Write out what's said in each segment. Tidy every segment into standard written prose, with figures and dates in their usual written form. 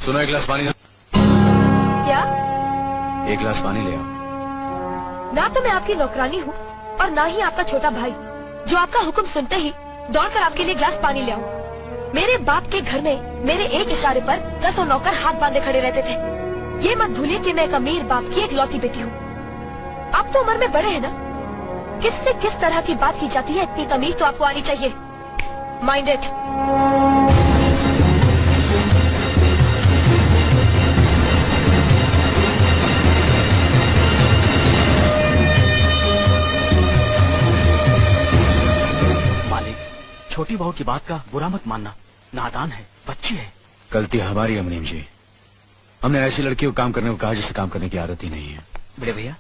सुनो, एक गिलास पानी। क्या? एक गिलास पानी ले आओ। ना तो मैं आपकी नौकरानी हूँ और ना ही आपका छोटा भाई जो आपका हुक्म सुनते ही दौड़कर आपके लिए गिलास पानी ले आऊं। मेरे बाप के घर में मेरे एक इशारे पर 10 नौकर हाथ बांधे खड़े रहते थे। ये मत भूलिए कि मैं एक अमीर बाप की एक लौती बेटी हूँ। आप तो उम्र में बड़े हैं ना, किससे किस तरह की बात की जाती है इतनी तमीज तो आपको आनी चाहिए। Mind it. छोटी बहू की बात का बुरा मत मानना, नादान है, बच्ची है। गलती हमारी है मुनीम जी। हमने ऐसी लड़की को काम करने को कहा जिससे काम करने की आदत ही नहीं है। बड़े भैया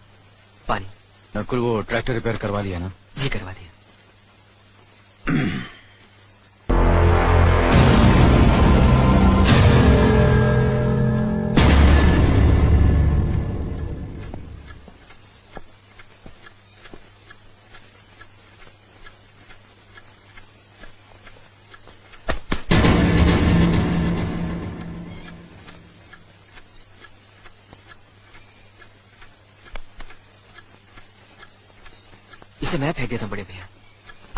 पानी। नकुल, वो ट्रैक्टर रिपेयर करवा लिया ना? जी करवा दिया। इसे मैं फेंक देता हूँ बड़े भैया,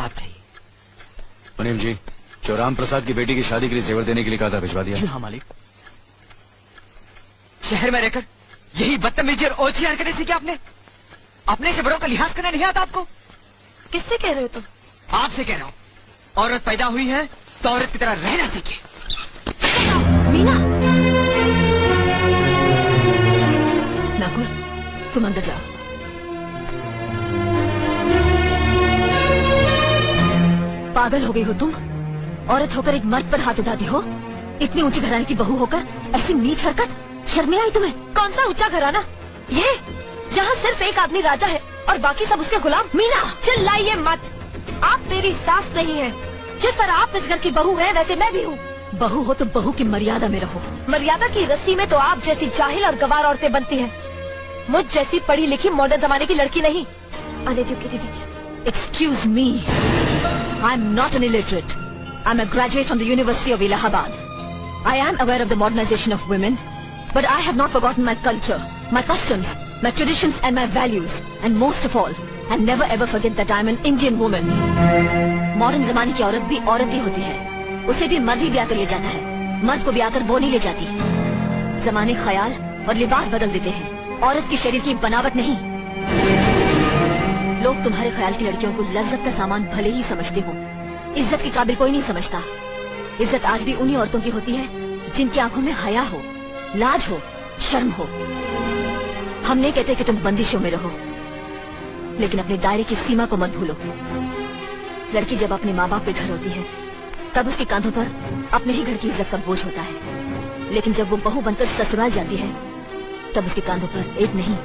आप चाहिए। मुनीम जी, जो राम प्रसाद की बेटी की शादी के लिए जेवर देने के लिए कहा था, भिजवा दिया? जी हाँ मालिक। शहर में रहकर यही बदतमीजी और ओछी हरकतें सीखी आपने? अपने से बड़ों का लिहाज करना नहीं आता आपको? किससे कह रहे हो तुम? आपसे कह रहा हूँ। औरत पैदा हुई है तो औरत की तरह रहना सीखे। मीना, नकुल, तुम अंदर जाओ। पागल हो गई हो तुम? औरत होकर एक मर्द पर हाथ उठाती हो? इतनी ऊंची घराने की बहू होकर ऐसी नीच हरकत, शर्म नहीं आई तुम्हें? कौन सा ऊंचा घराना? ये जहाँ सिर्फ एक आदमी राजा है और बाकी सब उसके गुलाम। मीना, चिल्लाइए मत। आप मेरी सास नहीं है। जिस तरह आप इस घर की बहू है वैसे मैं भी हूँ। बहू हो तो बहू की मर्यादा में रहो। मर्यादा की रस्सी में तो आप जैसी जाहिल और गवार औरतें बनती हैं। मुझ जैसी पढ़ी लिखी मॉडर्न जमाने की लड़की नहीं। Excuse me, I'm not an illiterate. I'm a graduate from the University of Allahabad. I am aware of the modernization of women, but I have not forgotten my culture, my customs, my traditions and my values. And most of all, I never ever forget that I'm an Indian woman. Modern जमाने की औरत भी औरत ही होती है। उसे भी मर्द ही ब्याह कर ले जाता है, मर्द को ब्याह कर वो नहीं ले जाती। जमाने ख्याल और लिबास बदल देते हैं, औरत की शरीर की बनावट नहीं। लोग तुम्हारे ख्याल की लड़कियों को लज्जत का सामान भले ही समझते हो, इज्जत के काबिल कोई नहीं समझता। इज्जत आज भी उन्हीं औरतों की होती है जिनकी आंखों में हया हो, लाज हो, शर्म हो। हम नहीं कहते कि तुम बंदिशों में रहो, लेकिन अपने दायरे की सीमा को मत भूलो। लड़की जब अपने माँ बाप के घर होती है तब उसके कांधों पर अपने ही घर की इज्जत का बोझ होता है, लेकिन जब वो बहू बनकर ससुराल जाती है तब उसके कांधों पर एक नहीं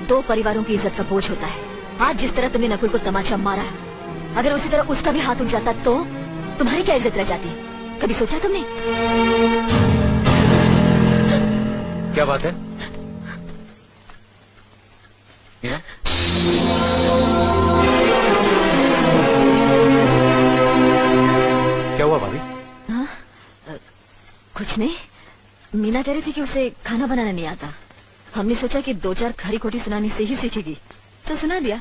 2 परिवारों की इज्जत का बोझ होता है। आज जिस तरह तुमने नकुल को तमाचा मारा, अगर उसी तरह उसका भी हाथ उठ जाता तो तुम्हारी क्या इज्जत रह जाती? कभी सोचा तुमने? क्या बात है? मीना? क्या हुआ भाभी? हाँ, कुछ नहीं। मीना कह रही थी कि उसे खाना बनाना नहीं आता। हमने सोचा कि 2-4 खरी खोटी सुनाने से ही सीखेगी, तो सुना दिया।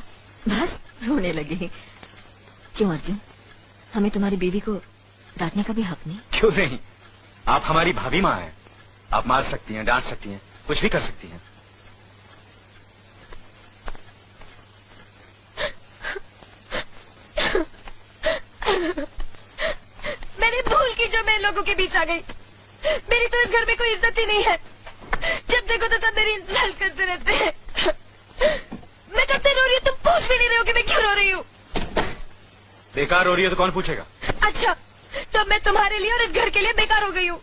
बस रोने लगी। क्यों अर्जुन, हमें तुम्हारी बीवी को डांटने का भी हक नहीं? क्यों नहीं, आप हमारी भाभी माँ हैं। आप मार सकती हैं, डांट सकती हैं, कुछ भी कर सकती हैं। मैंने भूल की जो मैं लोगों के बीच आ गई। मेरी तो इस घर में कोई इज्जत ही नहीं है। जब देखो तो सब मेरी इंसल्ट करते रहते हैं। मैं कब से रो रही हूँ, तुम पूछ भी नहीं रहे हो कि मैं क्यों रो रही हूँ। बेकार हो रही है तो कौन पूछेगा? अच्छा, तो मैं तुम्हारे लिए और इस घर के लिए बेकार हो गई हूँ।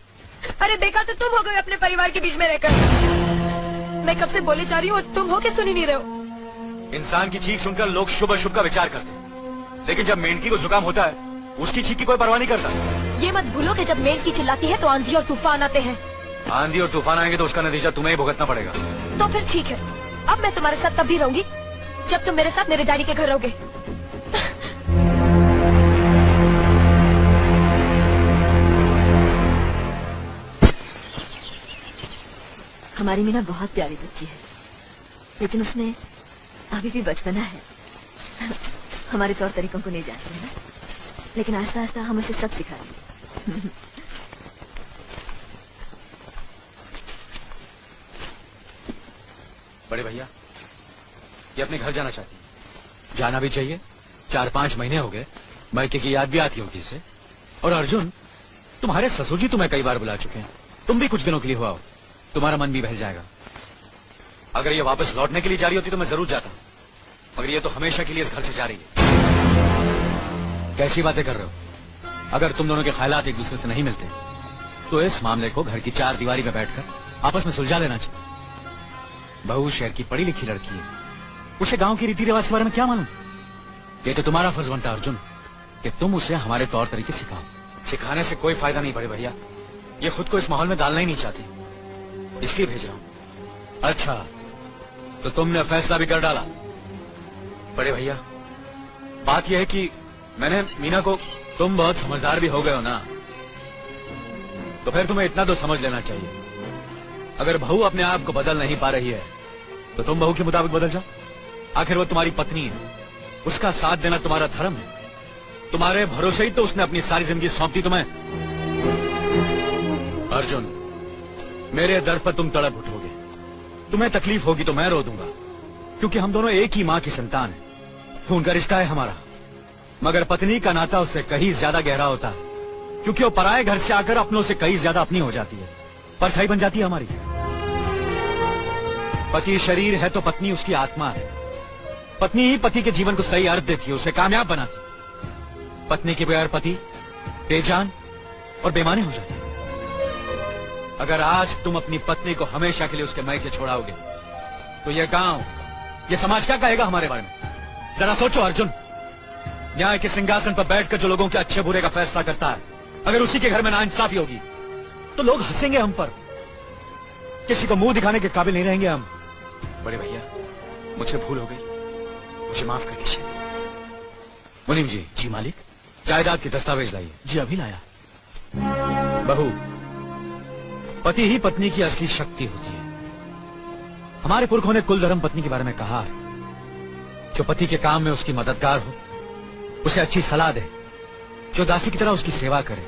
अरे बेकार तो तुम हो गए अपने परिवार के बीच में रहकर। मैं कब से बोले जा रही हूँ और तुम हो के सुन ही नहीं रहे हो। इंसान की चीख सुनकर लोग शुभ अशुभ का विचार करते हैं, लेकिन जब मेंढकी को जुकाम होता है उसकी चीख की कोई परवाह नहीं करता। ये मत भूलो कि जब मेंढकी चिल्लाती है तो आंधी और तूफान आते हैं। आंधी और तूफान आएंगे तो उसका नतीजा तुम्हें ही भुगतना पड़ेगा। तो फिर ठीक है, अब मैं तुम्हारे साथ तब भी रहूंगी जब तुम मेरे साथ मेरे डैडी के घर रहोगे। हमारी मीना बहुत प्यारी बच्ची है, लेकिन उसमें अभी भी बचपना है। हमारे तौर तरीकों को नहीं जानते हैं, लेकिन आस्ता आस्ता हम उसे सब सिखाएंगे। बड़े भैया, ये अपने घर जाना चाहती है। जाना भी चाहिए। 4-5 महीने हो गए, मायके की याद भी आती होगी इसे। और अर्जुन, तुम्हारे ससुर जी तुम्हें कई बार बुला चुके हैं, तुम भी कुछ दिनों के लिए हो आओ, तुम्हारा मन भी बहल जाएगा। अगर ये वापस लौटने के लिए जा रही होती तो मैं जरूर जाता, मगर ये तो हमेशा के लिए इस घर से जा रही है। कैसी बातें कर रहे हो? अगर तुम दोनों के ख्यालात एक दूसरे से नहीं मिलते तो इस मामले को घर की 4 दीवारी में बैठकर आपस में सुलझा लेना चाहिए। बहू शहर की पढ़ी लिखी लड़की है, उसे गांव के रीति रिवाज के बारे में क्या मालूम? ये तो तुम्हारा फर्ज बनता अर्जुन कि तुम उसे हमारे तौर तरीके सिखाओ। सिखाने से कोई फायदा नहीं बड़े भैया, ये खुद को इस माहौल में डालना ही नहीं चाहती, इसलिए भेज रहा हूं। अच्छा, तो तुमने फैसला भी कर डाला? बड़े भैया, बात यह है कि मैंने मीना को, तुम बहुत समझदार भी हो गए हो ना, तो फिर तुम्हें इतना तो समझ लेना चाहिए, अगर बहू अपने आप को बदल नहीं पा रही है तो तुम बहू के मुताबिक बदल जाओ। आखिर वो तुम्हारी पत्नी है, उसका साथ देना तुम्हारा धर्म है। तुम्हारे भरोसे ही तो उसने अपनी सारी जिंदगी सौंप दी तुम्हें। अर्जुन, मेरे दर पर तुम तड़प उठोगे, तुम्हें तकलीफ होगी तो मैं रो दूंगा, क्योंकि हम दोनों एक ही मां की संतान है, खून का रिश्ता है हमारा। मगर पत्नी का नाता उससे कहीं ज्यादा गहरा होता है, क्योंकि वो पराये घर से आकर अपनों से कहीं ज्यादा अपनी हो जाती है, परछाई बन जाती है हमारी। पति शरीर है तो पत्नी उसकी आत्मा है। पत्नी ही पति के जीवन को सही अर्थ देती है, उसे कामयाब बनाती है। पत्नी के बगैर पति बेजान और बेमानी हो जाते हैं। अगर आज तुम अपनी पत्नी को हमेशा के लिए उसके मायके छोड़ाओगे तो यह गांव, यह समाज क्या कहेगा हमारे बारे में? जरा सोचो अर्जुन, न्याय के सिंहासन पर बैठकर जो लोगों के अच्छे बुरे का फैसला करता है, अगर उसी के घर में नाइंसाफी होगी तो लोग हंसेंगे हम पर, किसी को मुंह दिखाने के काबिल नहीं रहेंगे हम। बड़े भैया, मुझसे भूल हो गई, मुझे माफ कर दीजिए। मुनीम जी। जी मालिक। जायदाद के दस्तावेज लाइए। जी अभी लाया। बहू, पति ही पत्नी की असली शक्ति होती है। हमारे पुरखों ने कुल धर्म पत्नी के बारे में कहा है, जो पति के काम में उसकी मददगार हो, उसे अच्छी सलाह दे, जो दासी की तरह उसकी सेवा करे,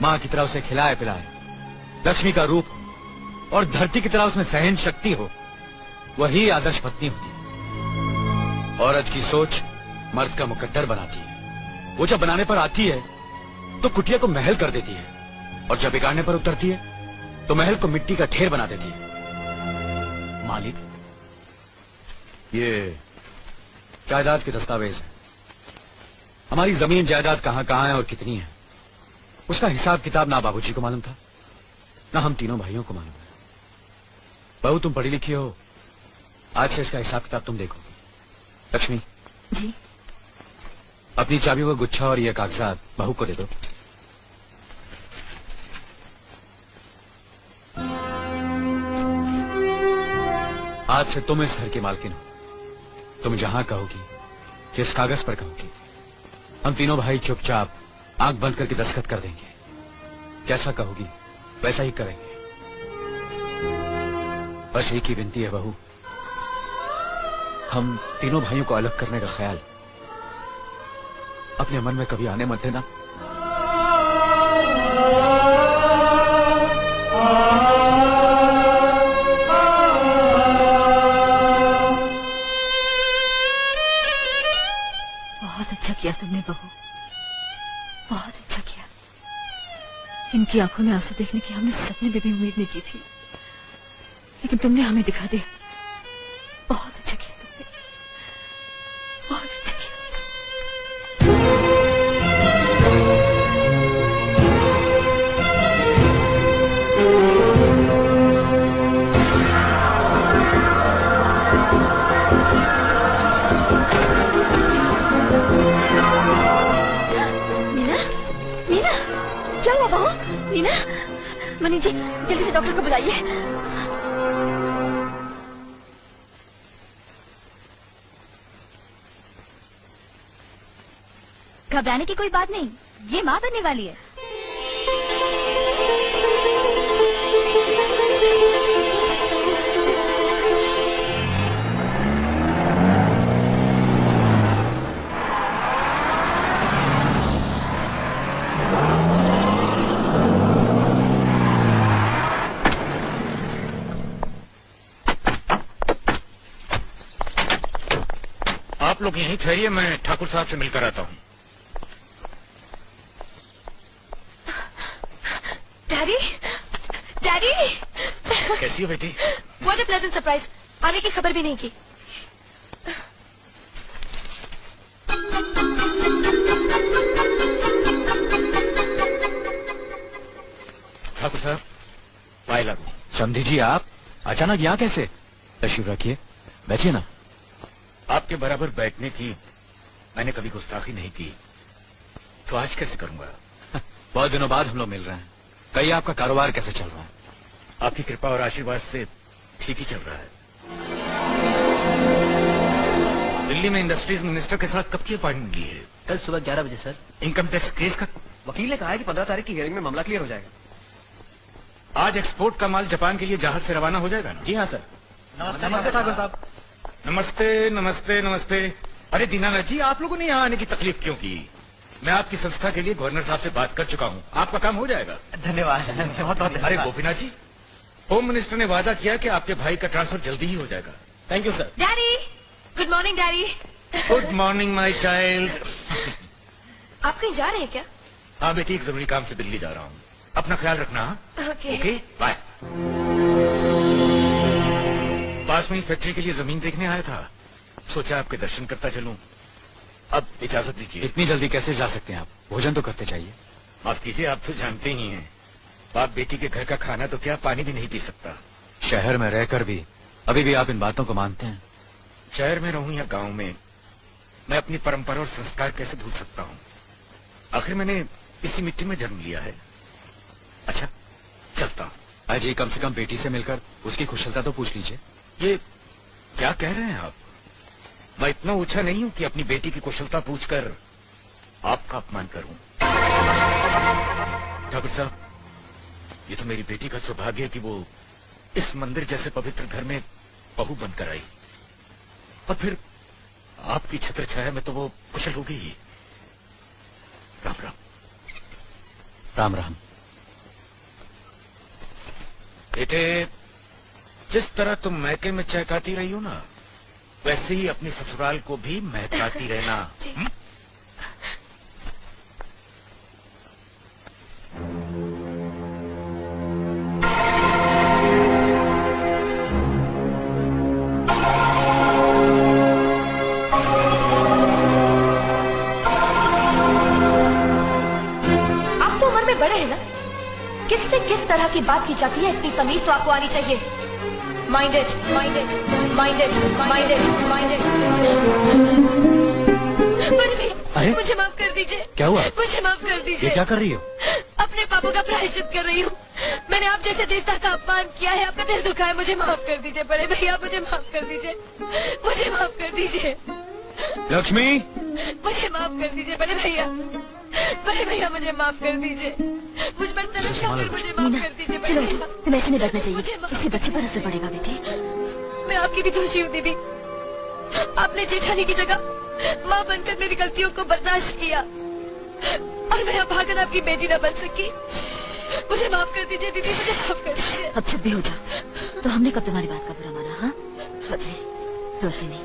मां की तरह उसे खिलाए पिलाए, लक्ष्मी का रूप हो और धरती की तरह उसमें सहन शक्ति हो, वही आदर्श पत्नी होती है। औरत की सोच मर्द का मुकद्दर बनाती है। वो जब बनाने पर आती है तो कुटिया को महल कर देती है, और जब बिगाड़ने पर उतरती है तो महल को मिट्टी का ढेर बना देती है। मालिक, ये जायदाद के दस्तावेज है। हमारी जमीन जायदाद कहां कहां है और कितनी है, उसका हिसाब किताब ना बाबूजी को मालूम था, ना हम तीनों भाइयों को मालूम है। बहू, तुम पढ़ी लिखी हो, आज से इसका हिसाब किताब तुम देखोगी। लक्ष्मी जी। अपनी चाबियों का गुच्छा और ये कागजात बहू को दे दो। आज से तुम इस घर की मालकिन हो। तुम जहां कहोगी, जिस कागज पर कहोगी, हम तीनों भाई चुपचाप आंख बंद करके दस्तखत कर देंगे। जैसा कहोगी वैसा ही करेंगे। बस एक ही विनती है बहू, हम तीनों भाइयों को अलग करने का ख्याल अपने मन में कभी आने मत देना। बहुत अच्छा किया तुमने बहू, बहुत अच्छा किया। इनकी आंखों में आंसू देखने की हमने सपने में भी उम्मीद नहीं की थी, लेकिन तुमने हमें दिखा दिया। बहुत अच्छा किया तुमने, बहुत अच्छा किया। मीना, मीना, क्या हुआ बहू? मीना, मनी जी जल्दी से डॉक्टर को बुलाइए। घबराने की कोई बात नहीं, ये माँ बनने वाली है। आप लोग यहीं ठहरिए, मैं ठाकुर साहब से मिलकर आता हूँ। डैडी, डैडी, कैसी हो बेटी? What a pleasant surprise. आने की खबर भी नहीं की। ठाकुर साहब, पाए लागू। समझी जी, आप अचानक यहाँ कैसे? तशरीफ रखिए, बैठिए ना। आपके बराबर बैठने की मैंने कभी गुस्ताखी नहीं की, तो आज कैसे करूंगा? बहुत दिनों बाद हम लोग मिल रहे हैं। कहिए, आपका कारोबार कैसे चल रहा है? आपकी कृपा और आशीर्वाद से ठीक ही चल रहा है। दिल्ली में इंडस्ट्रीज मिनिस्टर के साथ कब की अपॉइंटमेंट ली है? कल सुबह 11 बजे सर। इनकम टैक्स केस का वकील ने कहा है कि 15 तारीख की हियरिंग में मामला क्लियर हो जाएगा। आज एक्सपोर्ट का माल जापान के लिए जहाज से रवाना हो जाएगा ना? जी हाँ सर। नमस्ते ठाकुर साहब। नमस्ते नमस्ते नमस्ते। अरे दीनानाथ जी, आप लोगों ने यहाँ आने की तकलीफ क्यों की? मैं आपकी संस्था के लिए गवर्नर साहब से बात कर चुका हूँ, आपका काम हो जाएगा। धन्यवाद, बहुत बहुत। अरे गोपीनाथ जी, होम मिनिस्टर ने वादा किया कि आपके भाई का ट्रांसफर जल्दी ही हो जाएगा। Thank you sir. Daddy, good morning daddy. Good morning my child. आप कहीं जा रहे हैं क्या? हाँ बेटी, एक जरूरी काम से दिल्ली जा रहा हूँ। अपना ख्याल रखना। ओके। Okay, bye. पास में ही फैक्ट्री के लिए जमीन देखने आया था, सोचा आपके दर्शन करता चलूं। अब इजाजत दीजिए। इतनी जल्दी कैसे जा सकते हैं आप? भोजन तो करते चाहिए। माफ कीजिए, आप तो जानते ही हैं, बाप बेटी के घर का खाना तो क्या, पानी भी नहीं पी सकता। शहर में रहकर भी अभी भी आप इन बातों को मानते हैं? शहर में रहूं या गांव में, मैं अपनी परंपरा और संस्कार कैसे भूल सकता हूं? आखिर मैंने इसी मिट्टी में जन्म लिया है। अच्छा, चलता हूं। अजी, कम से कम बेटी से मिलकर उसकी कुशलता तो पूछ लीजिए। ये क्या कह रहे हैं आप? मैं इतना ऊंचा नहीं हूं कि अपनी बेटी की कुशलता पूछकर आपका अपमान करूं। ठाकुर साहब, ये तो मेरी बेटी का सौभाग्य है कि वो इस मंदिर जैसे पवित्र घर में बहू बनकर आई, और फिर आपकी छत्र छाया में तो वो कुशल हो गई ही। राम राम। राम राम। बेटे, जिस तरह तुम मैके में चहकाती रही हो ना, वैसे ही अपनी ससुराल को भी महकाती रहना। हुँ? आप तो उम्र में बड़े हैं ना, किससे किस तरह की बात की जाती है, इतनी तमीज तो आपको आनी चाहिए। Minded, minded, minded, minded, minded. अरे? मुझे माफ कर दीजिए। क्या हुआ? मुझे माफ कर ये दीजिए। क्या कर रही हो? अपने पापों का प्रायश्चित कर रही हूँ। मैंने आप जैसे देवता का अपमान किया है, आपका दिल दुखा है। मुझे माफ कर दीजिए बड़े भैया, मुझे माफ कर दीजिए, मुझे माफ कर दीजिए। लक्ष्मी, मुझे माफ कर दीजिए बड़े भैया, बड़े भैया मुझे माफ कर दीजिए। मुझ पर तरस का फिर मुझे माफ कर दीजिए बड़े चलो, भैया। तुम्हें ऐसे नहीं बैठना चाहिए, मुझे माफ इससे बच्चे पर असर पड़ेगा बेटे। मैं आपकी भी दोषी हूँ दीदी। आपने जेठानी की जगह माँ बनकर मेरी गलतियों को बर्दाश्त किया, और मैं अभागन आपकी बेटी न बन सकी। मुझे माफ कर दीजिए दीदी, मुझे माफ कर दीजिए। अब चुप भी हो जाओ। तो हमने कब तुम्हारी बात का बुरा माना? हाँ, रोते नहीं, रोते नहीं।